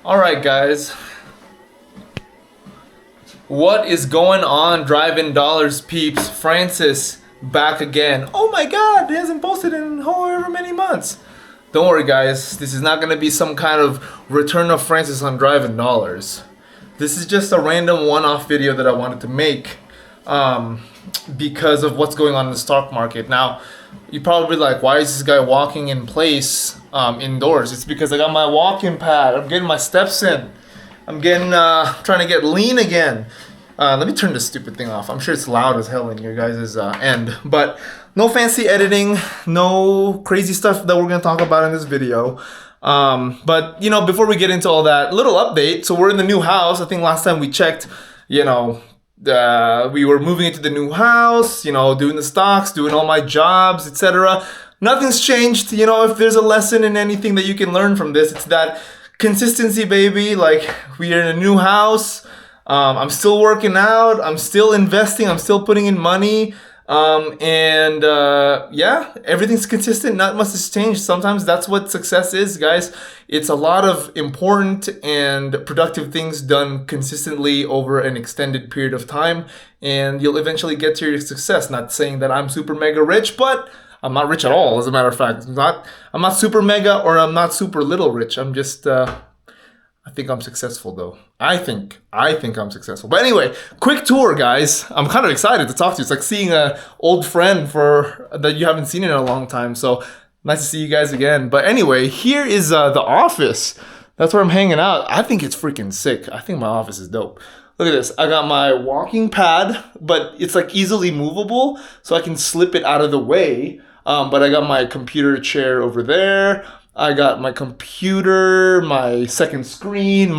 All right, guys. What is going on, Driving Dollars peeps? Francis back again. Oh my God, he hasn't posted in however many months. Don't worry, guys. This is not going to be some kind of return of Francis on Driving Dollars. This is just a random one-off video that I wanted to make because of what's going on in the stock market. Now, you're probably like, why is this guy walking in place indoors? It's because I got my walking pad. I'm getting my steps in. I'm getting trying to get lean again. Let me turn this stupid thing off. I'm sure it's loud as hell in your guys' end. But no fancy editing, no crazy stuff that we're gonna talk about in this video. But you know, before we get into all that, little update. So we're in the new house. I think last time we checked, you know, we were moving into the new house, you know, doing the stocks, doing all my jobs, etc. Nothing's changed. You know, if there's a lesson in anything that you can learn from this, it's that consistency, baby. Like, we are in a new house. I'm still working out. I'm still investing. I'm still putting in money. Yeah, everything's consistent. Not much has changed. Sometimes that's what success is, guys. It's a lot of important and productive things done consistently over an extended period of time, and you'll eventually get to your success. Not saying that I'm super mega rich, but I'm not rich at all. As a matter of fact, I'm not super mega or I'm not super little rich. I'm just I think I'm successful though. I think I'm successful. But anyway, quick tour, guys. I'm kind of excited to talk to you. It's like seeing an old friend that you haven't seen in a long time. So nice to see you guys again. But anyway, here is the office. That's where I'm hanging out. I think it's freaking sick. I think my office is dope. Look at this. I got my walking pad, but it's like easily movable, so I can slip it out of the way. But I got my computer chair over there. I got my computer, my second screen,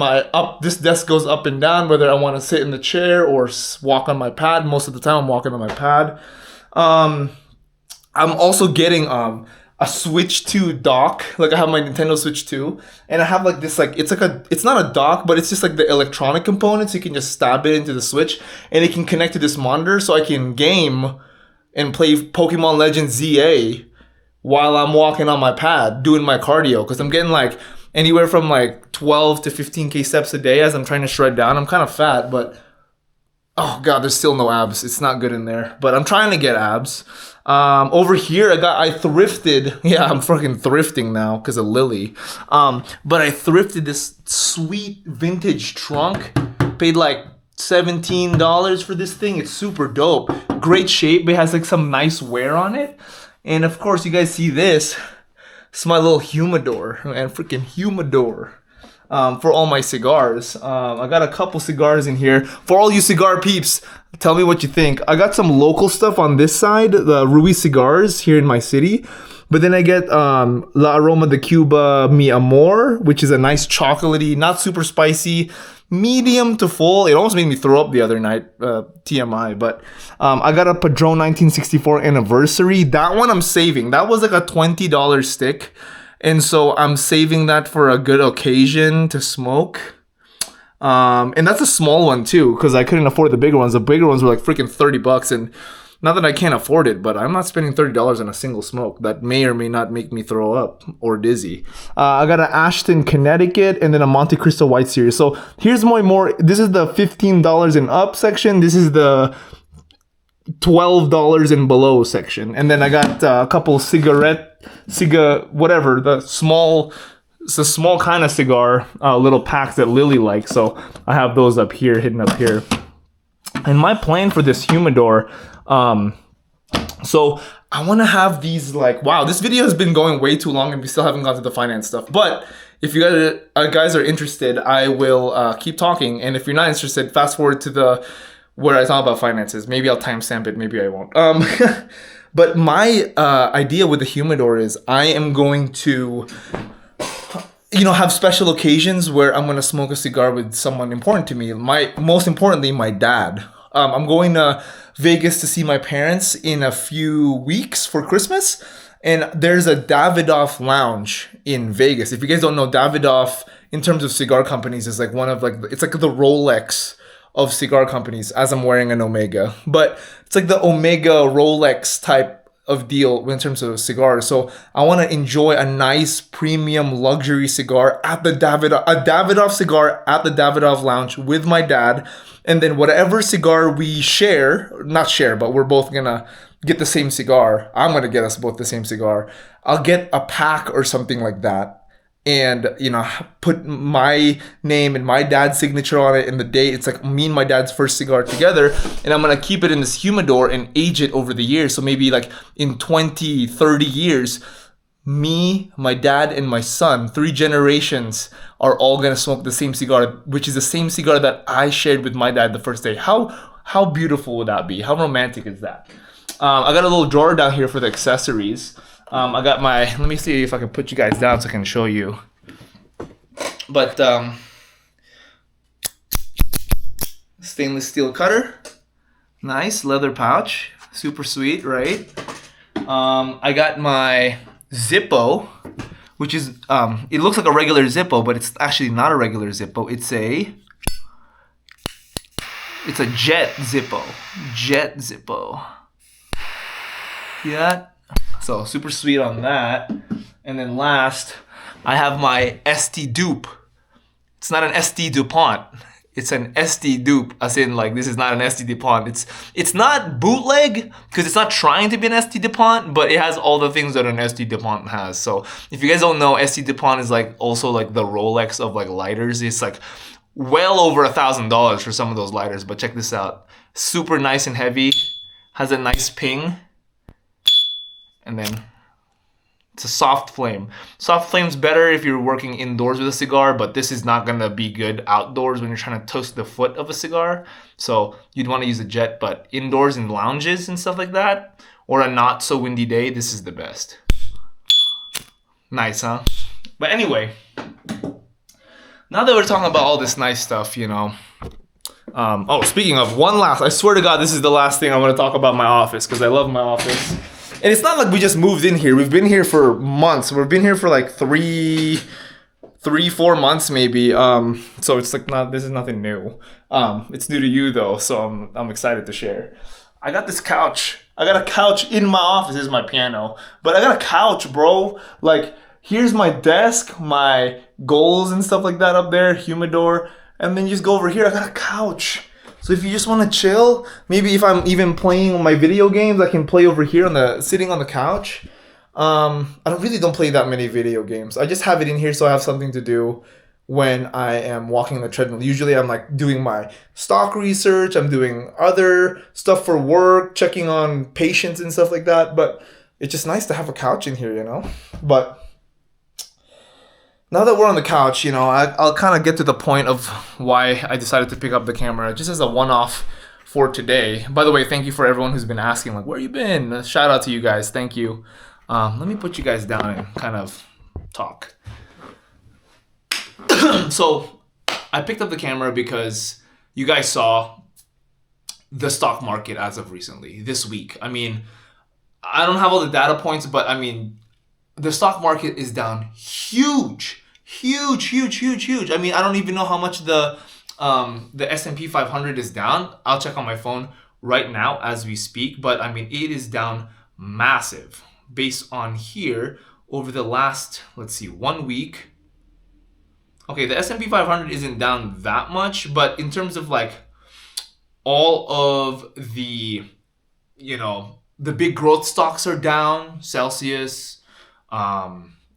this desk goes up and down whether I want to sit in the chair or walk on my pad. Most of the time I'm walking on my pad. I'm also getting a Switch 2 dock. Like, I have my Nintendo Switch 2 and I have like this, like, it's not a dock, but it's just like the electronic components. You can just stab it into the Switch and it can connect to this monitor, so I can game and play Pokemon Legends ZA while I'm walking on my pad doing my cardio, because I'm getting like anywhere from like 12 to 15K steps a day as I'm trying to shred down. I'm kind of fat, but oh God, there's still no abs. It's not good in there, but I'm trying to get abs. Over here, I thrifted. Yeah, I'm fucking thrifting now because of Lily. But I thrifted this sweet vintage trunk. Paid like $17 for this thing. It's super dope. Great shape. It has like some nice wear on it. And of course, you guys see this. It's my little humidor, man, freaking humidor, for all my cigars. I got a couple cigars in here. For all you cigar peeps, tell me what you think. I got some local stuff on this side, the Ruiz cigars here in my city. But then I get La Aroma de Cuba Mi Amor, which is a nice chocolatey, not super spicy, medium to full. It almost made me throw up the other night, TMI. But I got a Padron 1964 Anniversary. That one I'm saving. That was like a $20 stick. And so I'm saving that for a good occasion to smoke. And that's a small one too, because I couldn't afford the bigger ones. The bigger ones were like freaking $30. And not that I can't afford it, but I'm not spending $30 on a single smoke. That may or may not make me throw up or dizzy. I got an Ashton, Connecticut, and then a Monte Cristo White Series. So here's more. This is the $15 and up section. This is the $12 and below section. And then I got a couple whatever, it's a small kind of cigar, little packs that Lily likes. So I have those up here, hidden up here. And my plan for this humidor, so I want to have these, like, wow, this video has been going way too long and we still haven't got to the finance stuff. But if you guys are interested, I will keep talking. And if you're not interested, fast forward to where I talk about finances. Maybe I'll timestamp it, maybe I won't. But my idea with the humidor is I am going to, you know, have special occasions where I'm going to smoke a cigar with someone important to me. Most importantly, my dad. I'm going to Vegas to see my parents in a few weeks for Christmas. And there's a Davidoff lounge in Vegas. If you guys don't know, Davidoff, in terms of cigar companies, is like one of it's like the Rolex of cigar companies, as I'm wearing an Omega. But it's like the Omega Rolex type of deal in terms of cigars. So I want to enjoy a nice premium luxury cigar at the Davidoff cigar at the Davidoff Lounge with my dad. And then whatever cigar we not share, but we're both gonna get the same cigar. I'm gonna get us both the same cigar. I'll get a pack or something like that. And, put my name and my dad's signature on it and the date. It's like me and my dad's first cigar together. And I'm going to keep it in this humidor and age it over the years. So maybe like in 20, 30 years, me, my dad, and my son, 3 generations, are all going to smoke the same cigar, which is the same cigar that I shared with my dad the first day. How beautiful would that be? How romantic is that? I got a little drawer down here for the accessories. I got let me see if I can put you guys down so I can show you. But, stainless steel cutter. Nice leather pouch. Super sweet, right? I got my Zippo, which is, it looks like a regular Zippo, but it's actually not a regular Zippo. It's a Jet Zippo. Jet Zippo. See that? So super sweet on that. And then last, I have my ST Dupe. It's not an ST DuPont. It's an ST Dupe, as in like this is not an ST DuPont. It's not bootleg because it's not trying to be an ST DuPont, but it has all the things that an ST DuPont has. So if you guys don't know, ST DuPont is like also like the Rolex of like lighters. It's like well over $1,000 for some of those lighters. But check this out. Super nice and heavy. Has a nice ping. And then it's a soft flame. Soft flame's better if you're working indoors with a cigar, but this is not gonna be good outdoors when you're trying to toast the foot of a cigar. So you'd wanna use a Jet, but indoors in lounges and stuff like that, or a not so windy day, this is the best. Nice, huh? But anyway, now that we're talking about all this nice stuff, speaking of, I swear to God, this is the last thing I wanna talk about my office, because I love my office. And it's not like we just moved in here. We've been here for months. We've been here for like 4 months maybe. So it's like this is nothing new. It's new to you though, so I'm excited to share. I got this couch. I got a couch in my office. This is my piano. But I got a couch, bro. Like, here's my desk, my goals and stuff like that up there, humidor. And then you just go over here, I got a couch. So if you just want to chill, maybe if I'm even playing my video games, I can play over here sitting on the couch. I don't play that many video games. I just have it in here so I have something to do when I am walking on the treadmill. Usually I'm like doing my stock research, I'm doing other stuff for work, checking on patients and stuff like that. But it's just nice to have a couch in here, But now that we're on the couch, I'll kind of get to the point of why I decided to pick up the camera just as a one-off for today. By the way, thank you for everyone who's been asking, like, where you been? Shout out to you guys. Thank you. Let me put you guys down and kind of talk. So I picked up the camera because you guys saw the stock market as of recently, this week. I mean, I don't have all the data points, but I mean, the stock market is down huge. I mean, I don't even know how much the S&P 500 is down. I'll check on my phone right now as we speak, but I mean, it is down massive based on here over the last, 1 week. Okay, the S&P 500 isn't down that much, but in terms of like all of the, the big growth stocks are down. Celsius,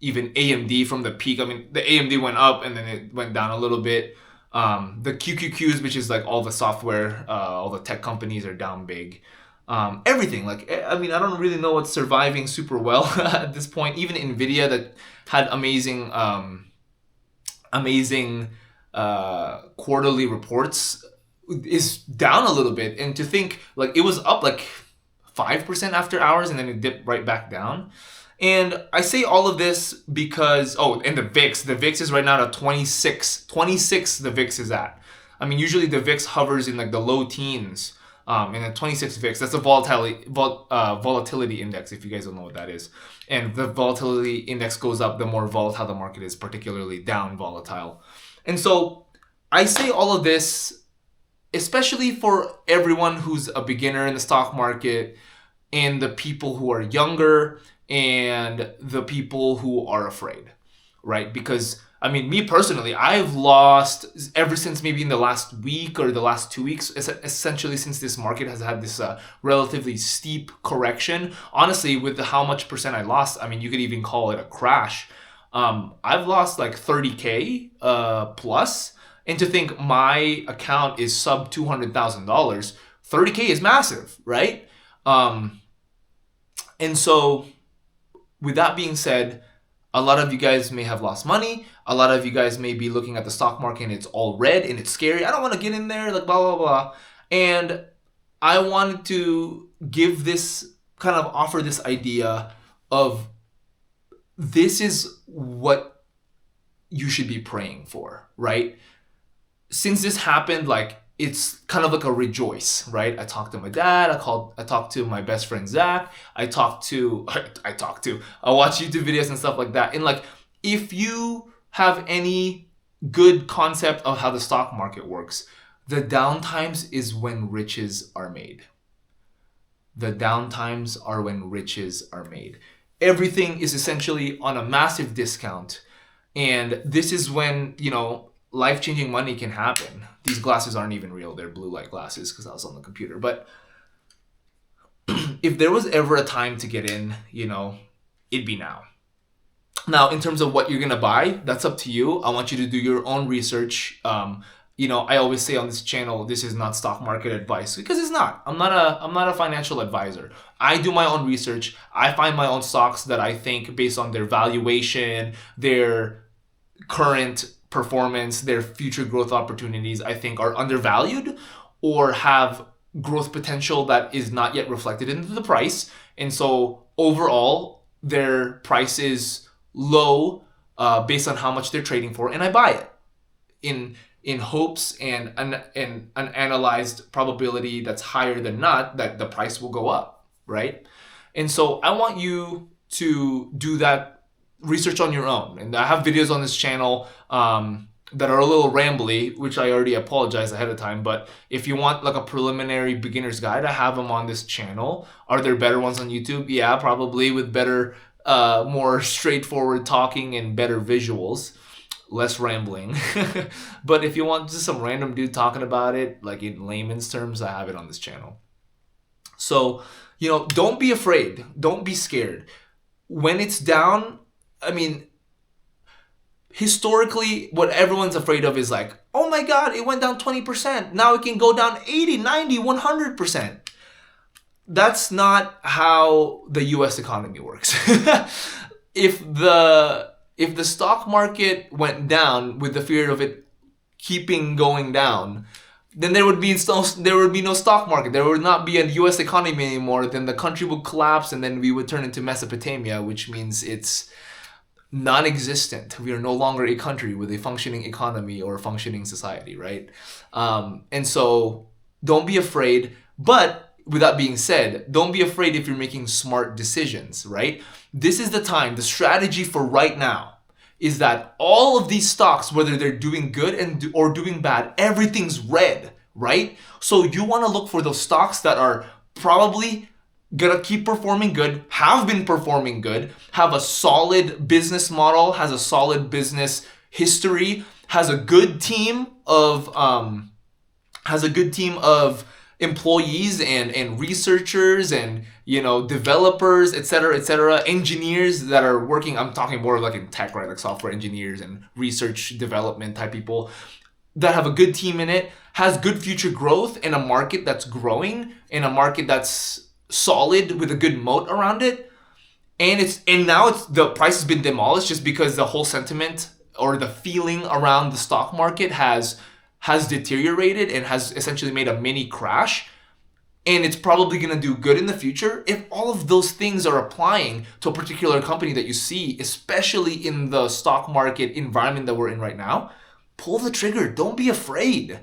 even AMD from the peak. I mean, the AMD went up and then it went down a little bit. The QQQs, which is like all the software, all the tech companies are down big. Everything, I don't really know what's surviving super well at this point. Even Nvidia that had amazing quarterly reports is down a little bit. And to think like it was up like 5% after hours and then it dipped right back down. And I say all of this because, and the VIX is right now at 26. 26 the VIX is at. I mean, usually the VIX hovers in like the low teens. And the 26 VIX, that's a volatility index, if you guys don't know what that is. And the volatility index goes up the more volatile the market is, particularly down volatile. And so I say all of this, especially for everyone who's a beginner in the stock market. and the people who are younger and the people who are afraid, right? Because I mean, me personally, I've lost ever since maybe in the last week or the last 2 weeks, essentially since this market has had this relatively steep correction. Honestly, with how much percent I lost, I mean, you could even call it a crash. I've lost like 30K plus. And to think my account is sub $200,000, 30K is massive, right? And so with that being said, a lot of you guys may have lost money. A lot of you guys may be looking at the stock market and it's all red and it's scary. I don't want to get in there, like blah, blah, blah. And I wanted to give this, kind of offer this idea of this is what you should be praying for, right? Since this happened, like, it's kind of like a rejoice, right? I talked to my dad. I talked to my best friend Zach. I watch YouTube videos and stuff like that. And like, if you have any good concept of how the stock market works, the downtimes is when riches are made. The downtimes are when riches are made. Everything is essentially on a massive discount. And this is when, life-changing money can happen. These glasses aren't even real. They're blue light glasses because I was on the computer. But if there was ever a time to get in, it'd be now. Now, in terms of what you're going to buy, that's up to you. I want you to do your own research. I always say on this channel, this is not stock market advice because it's not. I'm not a financial advisor. I do my own research. I find my own stocks that I think based on their valuation, their current performance, their future growth opportunities, I think are undervalued or have growth potential that is not yet reflected into the price. And so overall, their price is low based on how much they're trading for, and I buy it in hopes and an analyzed probability that's higher than not that the price will go up, right? And so I want you to do that research on your own. And I have videos on this channel that are a little rambly, which I already apologize ahead of time. But if you want like a preliminary beginner's guide, I have them on this channel. Are there better ones on YouTube? Yeah, probably, with better, more straightforward talking and better visuals, less rambling. But if you want just some random dude talking about it, like in layman's terms, I have it on this channel. So, don't be afraid. Don't be scared. When it's down, I mean, historically, what everyone's afraid of is like, oh my God, it went down 20%. Now it can go down 80, 90, 100%. That's not how the US economy works. If the stock market went down with the fear of it keeping going down, then there would be no stock market. There would not be a US economy anymore. Then the country would collapse and then we would turn into Mesopotamia, which means it's non-existent. We are no longer a country with a functioning economy or a functioning society, right? And so don't be afraid. But with that being said, don't be afraid if you're making smart decisions, right? This is the time, the strategy for right now is that all of these stocks, whether they're doing good or doing bad, everything's red, right? So you want to look for those stocks that are probably gonna keep performing good, have been performing good, have a solid business model, has a solid business history, has a good team of employees and researchers and developers, etc., engineers that are working. I'm talking more like in tech, right? Like software engineers and research development type people that have a good team in it, has good future growth in a market that's growing, in a market that's solid with a good moat around it. And now the price has been demolished just because the whole sentiment or the feeling around the stock market has deteriorated and has essentially made a mini crash. And it's probably going to do good in the future. If all of those things are applying to a particular company that you see, especially in the stock market environment that we're in right now, pull the trigger. Don't be afraid.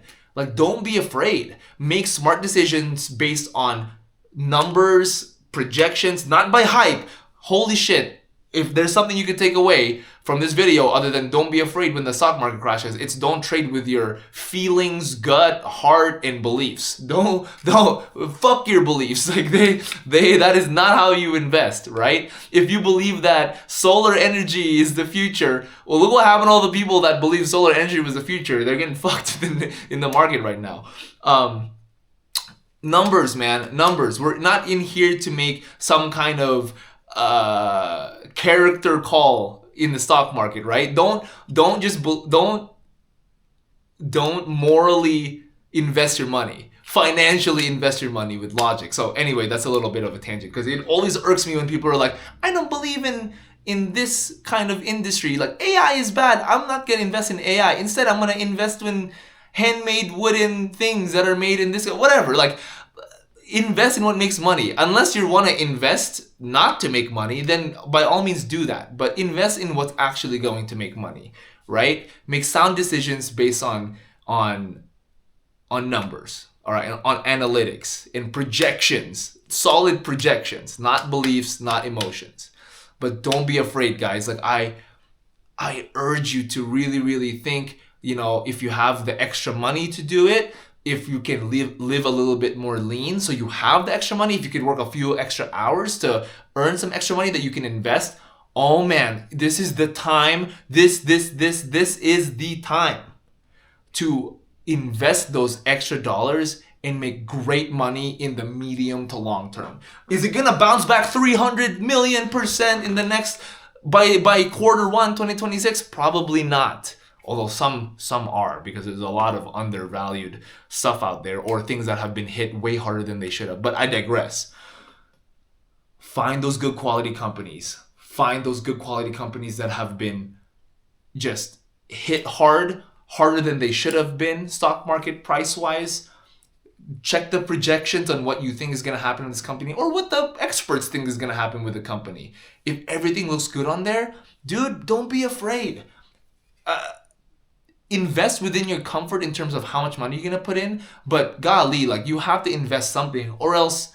Don't be afraid. Make smart decisions based on numbers, projections, not by hype. Holy shit. if there's something you could take away from this video other than don't be afraid when the stock market crashes, it's don't trade with your feelings, gut, heart, and beliefs. Don't fuck your beliefs. Like that is not how you invest, right? If you believe that solar energy is the future, well, look what happened to all the people that believe solar energy was the future. They're getting fucked in the market right now. Numbers, man, numbers. We're not in here to make some kind of character call in the stock market, right? Don't morally invest your money. Financially invest your money with logic. So anyway, that's a little bit of a tangent because it always irks me when people are like, I don't believe in this kind of industry. Like AI is bad. I'm not gonna invest in AI. Instead, I'm gonna invest in handmade wooden things that are made in this, whatever. Like, invest in what makes money. Unless you want to invest not to make money, then by all means do that. But invest in what's actually going to make money, right? Make sound decisions based on numbers, all right, on analytics and projections, solid projections, not beliefs, not emotions. But don't be afraid, guys. Like I urge you to really, really think, if you have the extra money to do it, if you can live a little bit more lean, so you have the extra money, if you could work a few extra hours to earn some extra money that you can invest, oh man, this is the time, this is the time to invest those extra dollars and make great money in the medium to long term. Is it gonna bounce back 300 million% in the next, by Q1 2026? Probably not. Although some are, because there's a lot of undervalued stuff out there or things that have been hit way harder than they should have. But I digress. Find those good quality companies. Find those good quality companies that have been just hit harder than they should have been stock market price-wise. Check the projections on what you think is going to happen in this company or what the experts think is going to happen with the company. If everything looks good on there, dude, don't be afraid. Invest within your comfort in terms of how much money you're going to put in, but golly, like, you have to invest something, or else,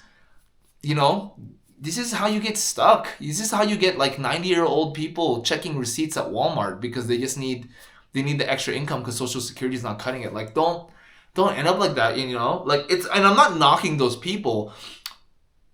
this is how you get stuck. This is how you get like 90-year-old people checking receipts at Walmart because they need the extra income because Social Security is not cutting it. Like, don't end up like that, like, and I'm not knocking those people.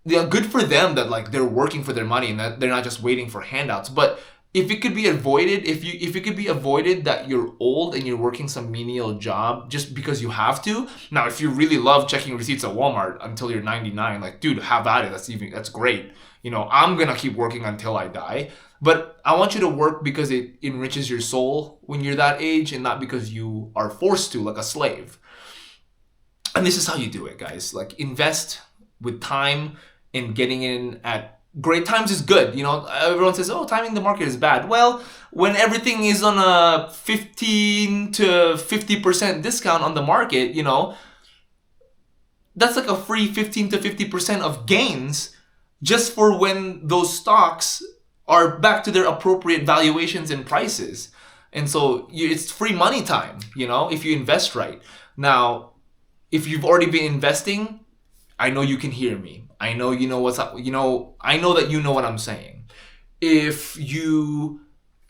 Yeah, good for them that like they're working for their money and that they're not just waiting for handouts. But if it could be avoided, if it could be avoided that you're old and you're working some menial job just because you have to. Now, if you really love checking receipts at Walmart until you're 99, like, dude, have at it. That's great. I'm gonna keep working until I die. But I want you to work because it enriches your soul when you're that age and not because you are forced to, like a slave. And this is how you do it, guys. Like, invest with time and getting in at great times is good. Everyone says, oh, timing the market is bad. Well, when everything is on a 15 to 50% discount on the market, that's like a free 15 to 50% of gains just for when those stocks are back to their appropriate valuations and prices. And so it's free money time, if you invest right. Now, if you've already been investing, I know you can hear me. I know you know what's up. I know that you know what I'm saying. If you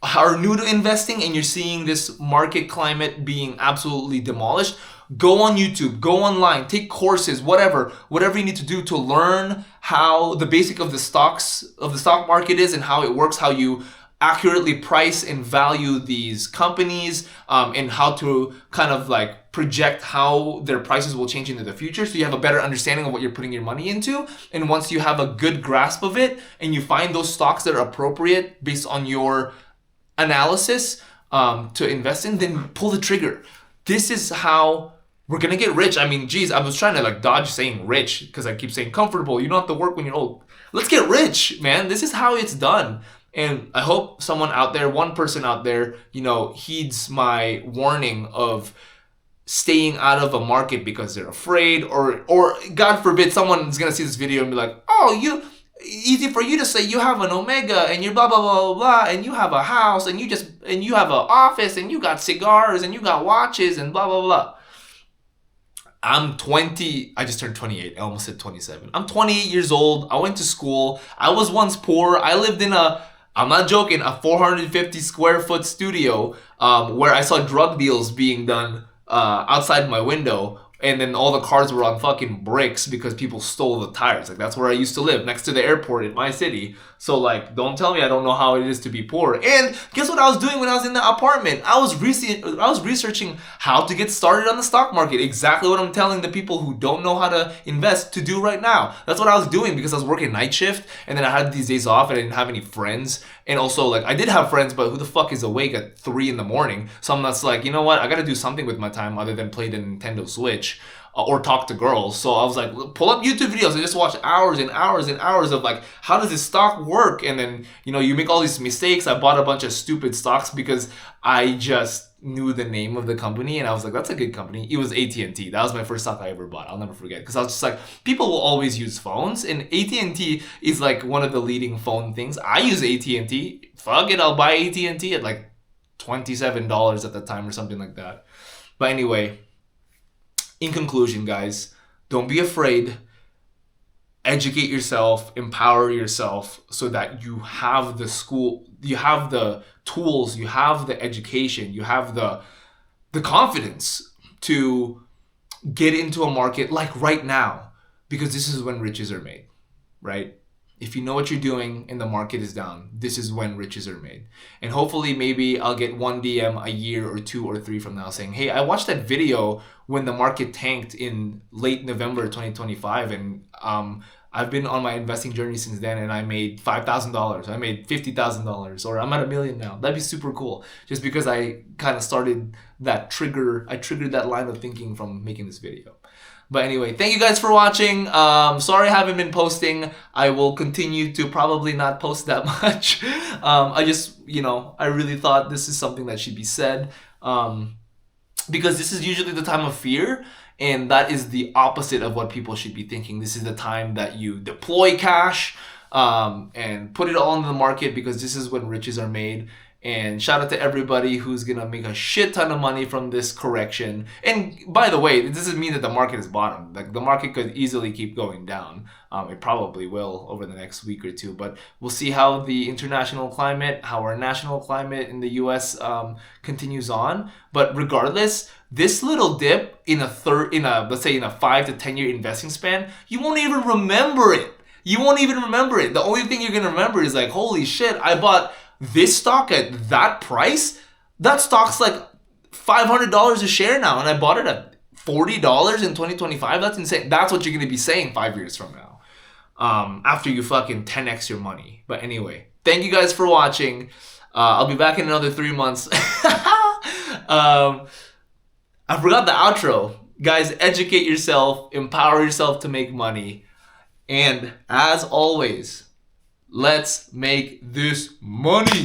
are new to investing and you're seeing this market climate being absolutely demolished, go on YouTube, go online, take courses, whatever you need to do to learn how the basic of the stock market is and how it works, how you accurately price and value these companies, and how to kind of like project how their prices will change into the future, so you have a better understanding of what you're putting your money into. And once you have a good grasp of it and you find those stocks that are appropriate based on your analysis to invest in, then pull the trigger. This is how we're gonna get rich. I mean, geez, I was trying to like dodge saying rich because I keep saying comfortable. You don't have to work when you're old. Let's get rich, man. This is how it's done. And I hope someone out there, one person out there, heeds my warning of staying out of a market because they're afraid, or God forbid someone's gonna see this video and be like, oh, easy for you to say you have an Omega and you're blah blah blah blah blah and you have a house and you have an office and you got cigars and you got watches and blah blah blah. I'm 20. I just turned 28. I almost said 27. I'm 28 years old. I went to school. I was once poor. I lived in a I'm not joking, a 450 square foot studio where I saw drug deals being done outside my window. And then all the cars were on fucking bricks because people stole the tires. Like, that's where I used to live, next to the airport in my city. So, like, don't tell me I don't know how it is to be poor. And guess what I was doing when I was in the apartment? I was researching how to get started on the stock market. Exactly what I'm telling the people who don't know how to invest to do right now. That's what I was doing because I was working night shift. And then I had these days off and I didn't have any friends. And also, like, I did have friends, but who the fuck is awake at 3 in the morning? So I'm just like, you know what? I gotta do something with my time other than play the Nintendo Switch or talk to girls. So I was like, pull up YouTube videos and just watch hours and hours and hours of like, how does this stock work? And then, you know, you make all these mistakes. I bought a bunch of stupid stocks because I just knew the name of the company and I was like, that's a good company. It was AT&T. That was my first stock I ever bought. I'll never forget, because I was just like, people will always use phones and AT&T is like one of the leading phone things. I use AT&T. Fuck it, I'll buy AT&T at like $27 at the time or something like that. But anyway, in conclusion, guys, don't be afraid. Educate yourself, empower yourself so that you have the school, you have the tools, you have the education, you have the confidence to get into a market like right now, because this is when riches are made, right? If you know what you're doing and the market is down, this is when riches are made. And hopefully maybe I'll get one DM a year or 2 or 3 from now saying, hey, I watched that video when the market tanked in late November 2025 and I've been on my investing journey since then and I made $5,000, I made $50,000, or I'm at $1 million now. That'd be super cool. Just because I kind of started that I triggered that line of thinking from making this video. But anyway, thank you guys for watching. Sorry I haven't been posting. I will continue to probably not post that much. I just, you know, I really thought this is something that should be said. Because this is usually the time of fear, and that is the opposite of what people should be thinking. This is the time that you deploy cash and put it all into the market, because this is when riches are made. And shout out to everybody who's gonna make a shit ton of money from this correction. And by the way, it doesn't mean that the market is bottom. Like, the market could easily keep going down. It probably will over the next week or 2. But we'll see how the international climate, how our national climate in the US continues on. But regardless, this little dip in let's say in a 5 to 10 year investing span, you won't even remember it. You won't even remember it. The only thing you're gonna remember is like, holy shit, I bought this stock at that price. That stock's like $500 a share now, and I bought it at $40 in 2025. That's insane. That's what you're gonna be saying 5 years from now, after you fucking 10x your money. But anyway, thank you guys for watching. I'll be back in another 3 months. I forgot the outro. Guys, educate yourself, empower yourself to make money, and as always, let's make this money.